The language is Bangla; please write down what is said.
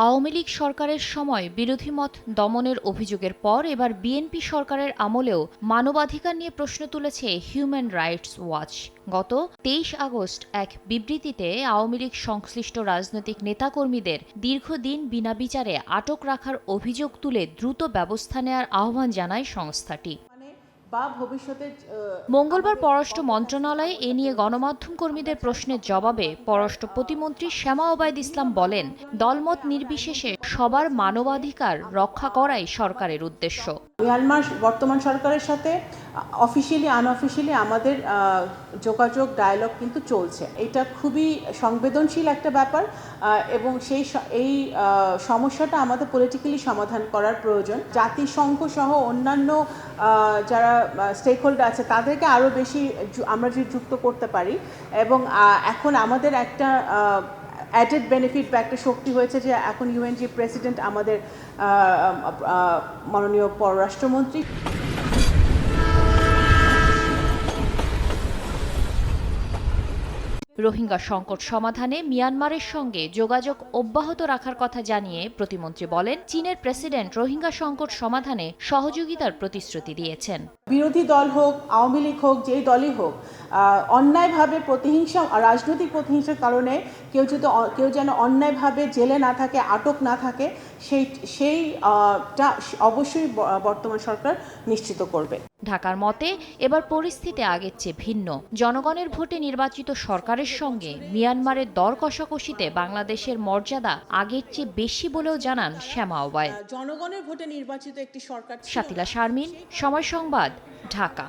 আওয়ামী লীগ সরকারের সময় বিরোধী মত দমনের অভিযোগের পর এবার বিএনপি সরকারের আমলেও মানবাধিকার নিয়ে প্রশ্ন তুলেছে হিউম্যান রাইটস ওয়াচ। গত ২৩ আগস্ট এক বিবৃতিতে আওয়ামী লীগ সংশ্লিষ্ট রাজনৈতিক নেতাকর্মীদের দীর্ঘদিন বিনা বিচারে আটক রাখার অভিযোগ তুলে দ্রুত ব্যবস্থা নেওয়ার আহ্বান জানায় সংস্থাটি। মঙ্গলবার পররাষ্ট্র মন্ত্রণালয়ে এ নিয়ে গণমাধ্যম কর্মীদের প্রশ্নের জবাবে পররাষ্ট্র প্রতিমন্ত্রী শ্যামা ওবায়দ ইসলাম বলেন, দলমত নির্বিশেষে সবার মানবাধিকার রক্ষা করাই সরকারের উদ্দেশ্য। মিয়ানমার বর্তমান সরকারের সাথে অফিসিয়ালি আনঅফিসিয়ালি আমাদের যোগাযোগ ডায়ালগ কিন্তু চলছে। এটা খুবই সংবেদনশীল একটা ব্যাপার এবং এই সমস্যাটা আমাদের পলিটিক্যালি সমাধান করার প্রয়োজন। জাতিসংঘ সহ অন্যান্য যারা স্টেক হোল্ডার আছে তাদেরকে আরও বেশি আমরা যদি যুক্ত করতে পারি এবং এখন আমাদের একটা অ্যাডেড বেনিফিট বা একটা শক্তি হয়েছে যে এখন ইউএনজি প্রেসিডেন্ট আমাদের মাননীয় পররাষ্ট্রমন্ত্রী। রোহিঙ্গা সংকট সমাধানে মিয়ানমারের সঙ্গে যোগাযোগ অব্যাহত রাখার কথা জানিয়ে প্রতিমন্ত্রী বলেন, চীনের প্রেসিডেন্ট রোহিঙ্গা সংকট সমাধানে সহযোগিতার প্রতিশ্রুতি দিয়েছেন। বিরোধী দল হোক, আওয়ামী লীগ হোক, যেই দলই হোক, অন্যায়ভাবে প্রতিহিংসা, রাজনৈতিক প্রতিহিংসার কারণে কেউ যেন অন্যায়ভাবে জেলে না থাকে, আটক না থাকে, সেইটা অবশ্যই বর্তমান সরকার নিশ্চিত করবে। ঢাকার মতে এবার পরিস্থিতি আগের চেয়ে ভিন্ন। জনগণের ভোটে নির্বাচিত সরকারের সঙ্গে মিয়ানমারের দর কষাকষিতে বাংলাদেশের মর্যাদা আগের চেয়ে বেশি বলেও জানান শ্যামা ওবায়দ। জনগণের ভোটে নির্বাচিত একটি সরকার। শাতিলা শারমিন, সময় সংবাদ, ঢাকা।